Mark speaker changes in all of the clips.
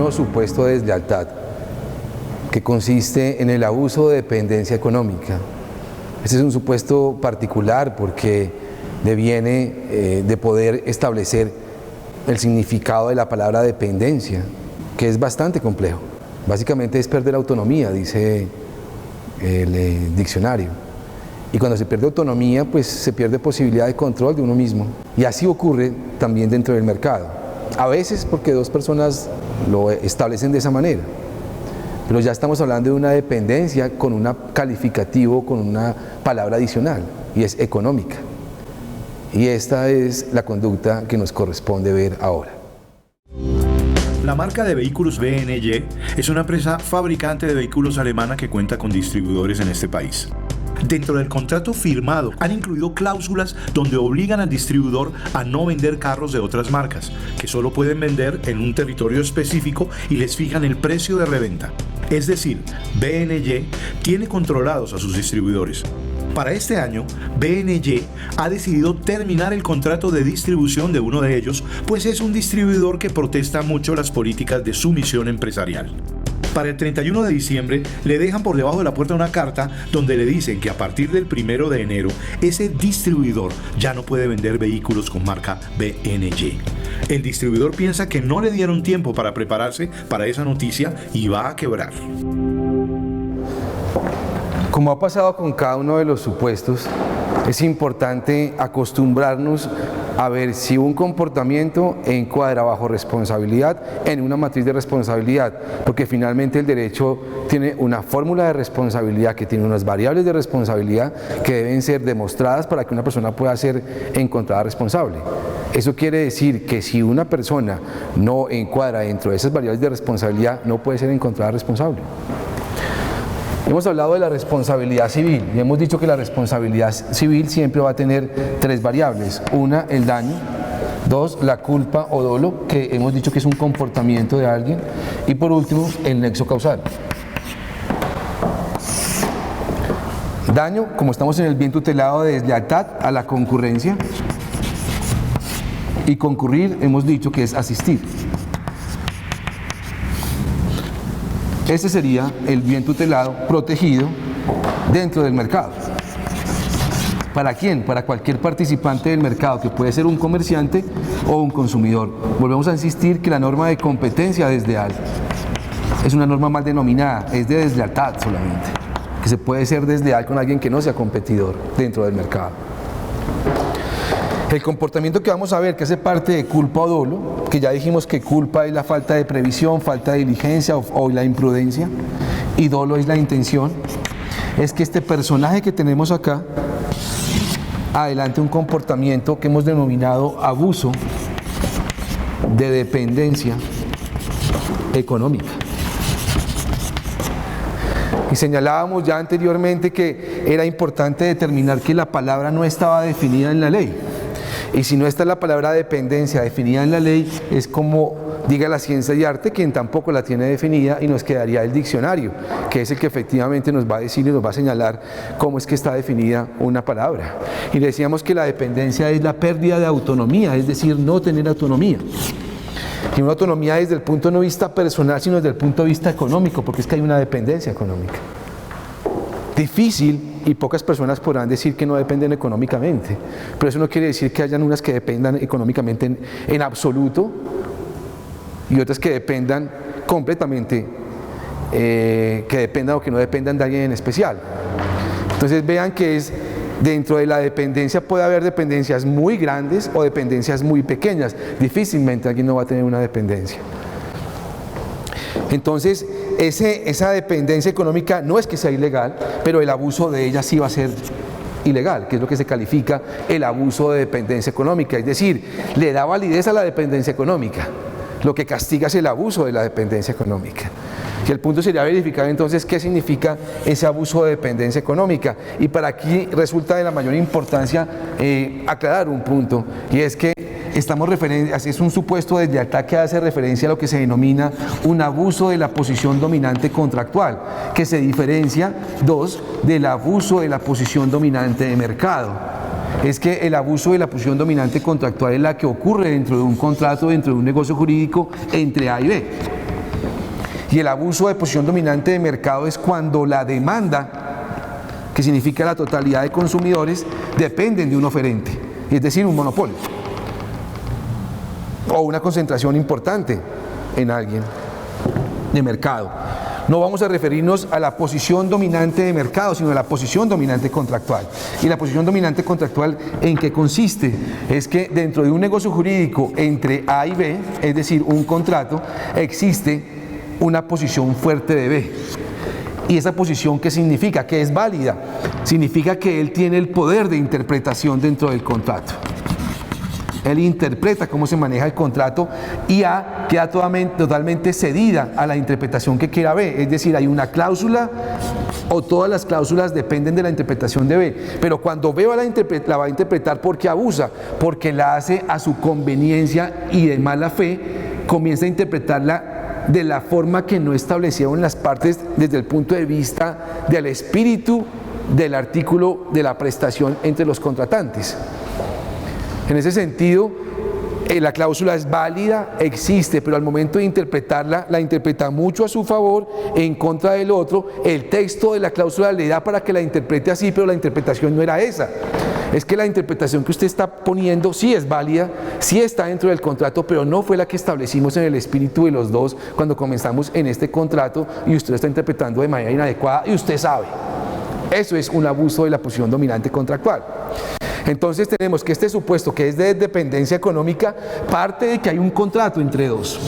Speaker 1: nuevo supuesto de deslealtad que consiste en el abuso de dependencia económica. Este es un supuesto particular porque deviene de poder establecer el significado de la palabra dependencia, que es bastante complejo. Básicamente es perder autonomía, dice el diccionario. Y cuando se pierde autonomía, pues se pierde posibilidad de control de uno mismo. Y así ocurre también dentro del mercado. A veces porque dos personas lo establecen de esa manera. Pero ya estamos hablando de una dependencia con un calificativo, con una palabra adicional, y es económica. Y esta es la conducta que nos corresponde ver ahora.
Speaker 2: La marca de vehículos BNY es una empresa fabricante de vehículos alemana que cuenta con distribuidores en este país. Dentro del contrato firmado han incluido cláusulas donde obligan al distribuidor a no vender carros de otras marcas, que solo pueden vender en un territorio específico y les fijan el precio de reventa. Es decir, BNY tiene controlados a sus distribuidores. Para este año, BNY ha decidido terminar el contrato de distribución de uno de ellos, pues es un distribuidor que protesta mucho las políticas de su misión empresarial. Para el 31 de diciembre le dejan por debajo de la puerta una carta donde le dicen que a partir del 1 de enero ese distribuidor ya no puede vender vehículos con marca BNY. El distribuidor piensa que no le dieron tiempo para prepararse para esa noticia y va a quebrar.
Speaker 1: Como ha pasado con cada uno de los supuestos, es importante acostumbrarnos a ver si un comportamiento encuadra bajo responsabilidad en una matriz de responsabilidad, porque finalmente el derecho tiene una fórmula de responsabilidad que tiene unas variables de responsabilidad que deben ser demostradas para que una persona pueda ser encontrada responsable. Eso quiere decir que si una persona no encuadra dentro de esas variables de responsabilidad, no puede ser encontrada responsable. Hemos hablado de la responsabilidad civil y hemos dicho que la responsabilidad civil siempre va a tener tres variables. Una, el daño. Dos, la culpa o dolo, que hemos dicho que es un comportamiento de alguien. Y por último, el nexo causal. Daño, como estamos en el bien tutelado de deslealtad, a la concurrencia. Y concurrir, hemos dicho que es asistir. Este sería el bien tutelado protegido dentro del mercado. ¿Para quién? Para cualquier participante del mercado, que puede ser un comerciante o un consumidor. Volvemos a insistir que la norma de competencia desleal es una norma mal denominada, es de deslealtad solamente, que se puede ser desleal con alguien que no sea competidor dentro del mercado. El comportamiento que vamos a ver, que hace parte de culpa o dolo, que ya dijimos que culpa es la falta de previsión, falta de diligencia o la imprudencia, y dolo es la intención, es que este personaje que tenemos acá adelante un comportamiento que hemos denominado abuso de dependencia económica. Y señalábamos ya anteriormente que era importante determinar que la palabra no estaba definida en la ley. Y si no está la palabra dependencia definida en la ley, es como diga la ciencia y arte, quien tampoco la tiene definida, y nos quedaría el diccionario, que es el que efectivamente nos va a decir y nos va a señalar cómo es que está definida una palabra. Y decíamos que la dependencia es la pérdida de autonomía, es decir, no tener autonomía. Y una autonomía desde el punto no de vista personal, sino desde el punto de vista económico, porque es que hay una dependencia económica. Difícil, y pocas personas podrán decir que no dependen económicamente, pero eso no quiere decir que hayan unas que dependan económicamente en absoluto y otras que dependan completamente, que dependan o que no dependan de alguien en especial. Entonces vean que dentro de la dependencia puede haber dependencias muy grandes o dependencias muy pequeñas. Difícilmente alguien no va a tener una dependencia. Entonces, esa dependencia económica no es que sea ilegal, pero el abuso de ella sí va a ser ilegal, que es lo que se califica el abuso de dependencia económica, es decir, le da validez a la dependencia económica. Lo que castiga es el abuso de la dependencia económica. Y el punto sería verificar entonces qué significa ese abuso de dependencia económica. Y para aquí resulta de la mayor importancia aclarar un punto, y es que es un supuesto de deslealtad que hace referencia a lo que se denomina un abuso de la posición dominante contractual, que se diferencia, del abuso de la posición dominante de mercado. Es que el abuso de la posición dominante contractual es la que ocurre dentro de un contrato, dentro de un negocio jurídico entre A y B. Y el abuso de posición dominante de mercado es cuando la demanda, que significa la totalidad de consumidores, dependen de un oferente, es decir, un monopolio o una concentración importante en alguien de mercado. No vamos a referirnos a la posición dominante de mercado, sino a la posición dominante contractual. Y la posición dominante contractual, ¿en qué consiste? Es que dentro de un negocio jurídico entre A y B, es decir, un contrato, existe una posición fuerte de B. ¿Y esa posición qué significa? Que es válida. Significa que él tiene el poder de interpretación dentro del contrato. Él interpreta cómo se maneja el contrato y A queda totalmente cedida a la interpretación que quiera B. Es decir, hay una cláusula o todas las cláusulas dependen de la interpretación de B. Pero cuando B la va a interpretar porque abusa, porque la hace a su conveniencia y de mala fe, comienza a interpretarla de la forma que no establecieron las partes desde el punto de vista del espíritu del artículo de la prestación entre los contratantes. En ese sentido, la cláusula es válida, existe, pero al momento de interpretarla, la interpreta mucho a su favor, en contra del otro. El texto de la cláusula le da para que la interprete así, pero la interpretación no era esa. Es que la interpretación que usted está poniendo sí es válida, sí está dentro del contrato, pero no fue la que establecimos en el espíritu de los dos cuando comenzamos en este contrato y usted lo está interpretando de manera inadecuada y usted sabe. Eso es un abuso de la posición dominante contractual. Entonces tenemos que este supuesto, que es de dependencia económica, parte de que hay un contrato entre dos.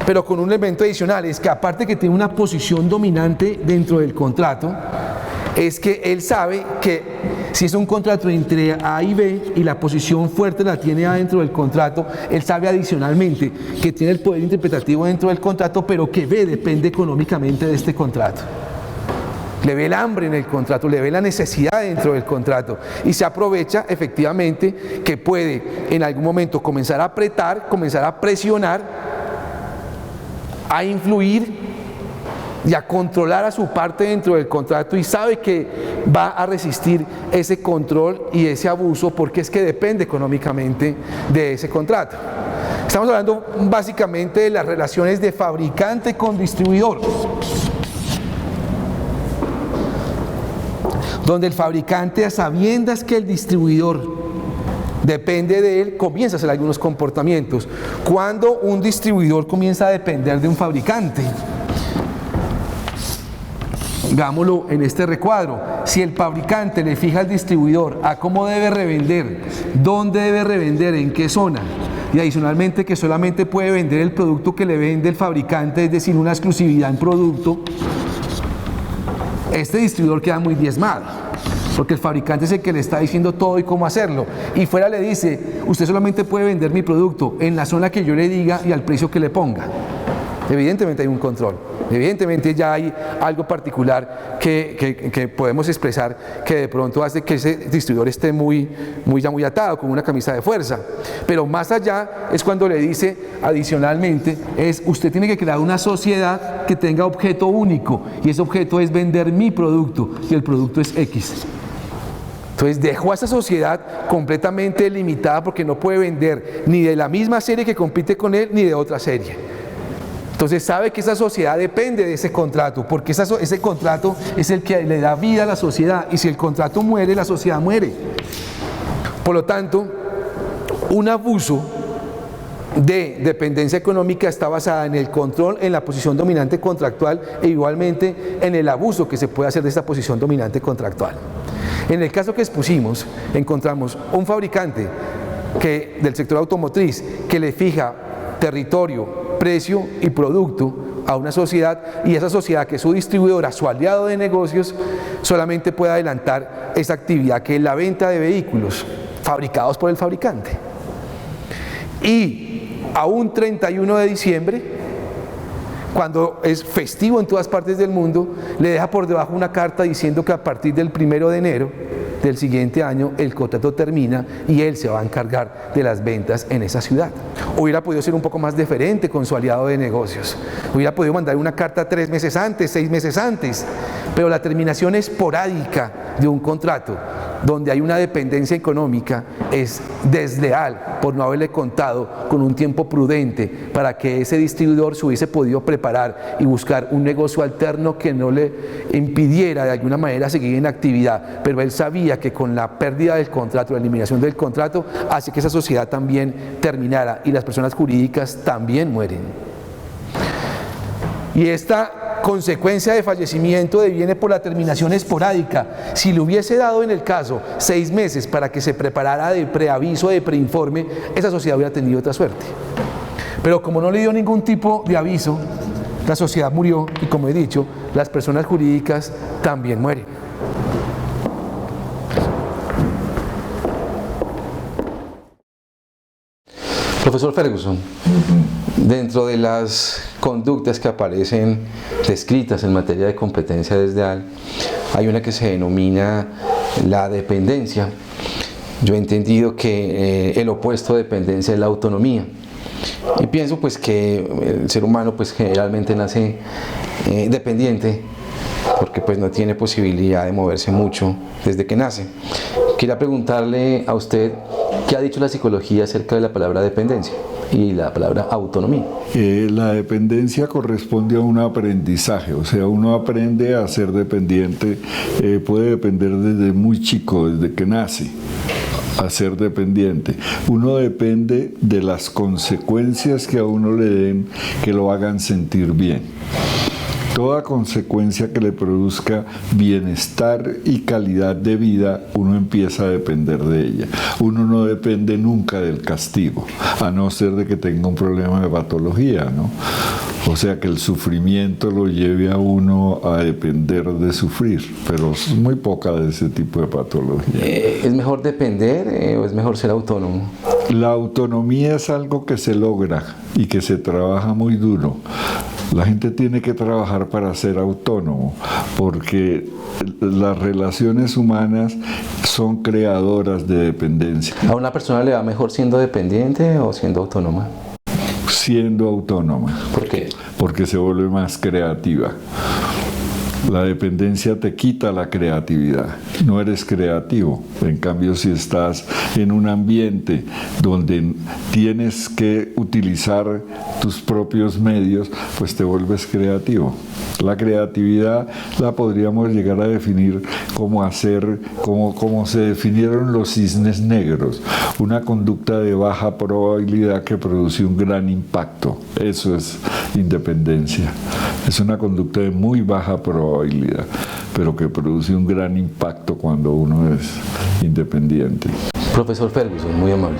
Speaker 1: Pero con un elemento adicional, es que aparte que tiene una posición dominante dentro del contrato, es que él sabe que si es un contrato entre A y B y la posición fuerte la tiene A dentro del contrato, él sabe adicionalmente que tiene el poder interpretativo dentro del contrato, pero que B depende económicamente de este contrato. Le ve el hambre en el contrato, le ve la necesidad dentro del contrato y se aprovecha efectivamente que puede en algún momento comenzar a apretar, comenzar a presionar, a influir y a controlar a su parte dentro del contrato y sabe que va a resistir ese control y ese abuso porque es que depende económicamente de ese contrato. Estamos hablando básicamente de las relaciones de fabricante con distribuidor, donde el fabricante, a sabiendas que el distribuidor depende de él, comienza a hacer algunos comportamientos. Cuando un distribuidor comienza a depender de un fabricante, digámoslo en este recuadro, si el fabricante le fija al distribuidor a cómo debe revender, dónde debe revender, en qué zona, y adicionalmente que solamente puede vender el producto que le vende el fabricante, es decir, una exclusividad en producto, este distribuidor queda muy diezmado, porque el fabricante es el que le está diciendo todo y cómo hacerlo, y fuera le dice, usted solamente puede vender mi producto en la zona que yo le diga y al precio que le ponga. Evidentemente hay un control, evidentemente ya hay algo particular que podemos expresar que de pronto hace que ese distribuidor esté muy atado, con una camisa de fuerza. Pero más allá es cuando le dice adicionalmente, usted tiene que crear una sociedad que tenga objeto único y ese objeto es vender mi producto y el producto es X. Entonces dejó a esa sociedad completamente limitada porque no puede vender ni de la misma serie que compite con él ni de otra serie. Entonces sabe que esa sociedad depende de ese contrato, porque ese contrato es el que le da vida a la sociedad, y si el contrato muere, la sociedad muere. Por lo tanto, un abuso de dependencia económica está basada en el control, en la posición dominante contractual e igualmente en el abuso que se puede hacer de esta posición dominante contractual. En el caso que expusimos, encontramos un fabricante del sector automotriz que le fija territorio, precio y producto a una sociedad, y esa sociedad, que es su distribuidora, su aliado de negocios, solamente puede adelantar esa actividad que es la venta de vehículos fabricados por el fabricante. Y a un 31 de diciembre, cuando es festivo en todas partes del mundo, le deja por debajo una carta diciendo que a partir del 1 de enero del siguiente año el contrato termina y él se va a encargar de las ventas en esa ciudad. Hubiera podido ser un poco más deferente con su aliado de negocios, hubiera podido mandar una carta 3 meses antes, 6 meses antes, pero la terminación esporádica de un contrato donde hay una dependencia económica, es desleal por no haberle contado con un tiempo prudente para que ese distribuidor se hubiese podido preparar y buscar un negocio alterno que no le impidiera de alguna manera seguir en actividad, pero él sabía que con la pérdida del contrato, la eliminación del contrato, hace que esa sociedad también terminara y las personas jurídicas también mueren. Y esta consecuencia de fallecimiento deviene por la terminación esporádica. Si le hubiese dado en el caso 6 meses para que se preparara de preaviso, de preinforme, esa sociedad hubiera tenido otra suerte. Pero como no le dio ningún tipo de aviso, la sociedad murió y, como he dicho, las personas jurídicas también mueren. Profesor Ferguson, dentro de las conductas que aparecen descritas en materia de competencia desleal, hay una que se denomina la dependencia. Yo he entendido que el opuesto de dependencia es la autonomía. Y pienso pues que el ser humano pues generalmente nace dependiente, porque pues no tiene posibilidad de moverse mucho desde que nace. Quería preguntarle a usted qué ha dicho la psicología acerca de la palabra dependencia y la palabra autonomía.
Speaker 3: La dependencia corresponde a un aprendizaje, o sea, uno aprende a ser dependiente, puede depender desde muy chico, desde que nace, a ser dependiente. Uno depende de las consecuencias que a uno le den, que lo hagan sentir bien. Toda consecuencia que le produzca bienestar y calidad de vida, uno empieza a depender de ella. Uno no depende nunca del castigo, a no ser de que tenga un problema de patología, ¿no? O sea, que el sufrimiento lo lleve a uno a depender de sufrir, pero es muy poca de ese tipo de patología.
Speaker 1: ¿Es mejor depender o es mejor ser autónomo?
Speaker 3: La autonomía es algo que se logra y que se trabaja muy duro. La gente tiene que trabajar para ser autónomo, porque las relaciones humanas son creadoras de dependencia.
Speaker 1: ¿A una persona le va mejor siendo dependiente o siendo autónoma?
Speaker 3: Siendo autónoma.
Speaker 1: ¿Por qué?
Speaker 3: Porque se vuelve más creativa. La dependencia te quita la creatividad, no eres creativo. En cambio, si estás en un ambiente donde tienes que utilizar tus propios medios, pues te vuelves creativo. La creatividad la podríamos llegar a definir como se definieron los cisnes negros, una conducta de baja probabilidad que produce un gran impacto. Eso es independencia. Es una conducta de muy baja probabilidad, pero que produce un gran impacto cuando uno es independiente.
Speaker 1: Profesor Ferguson, muy amable.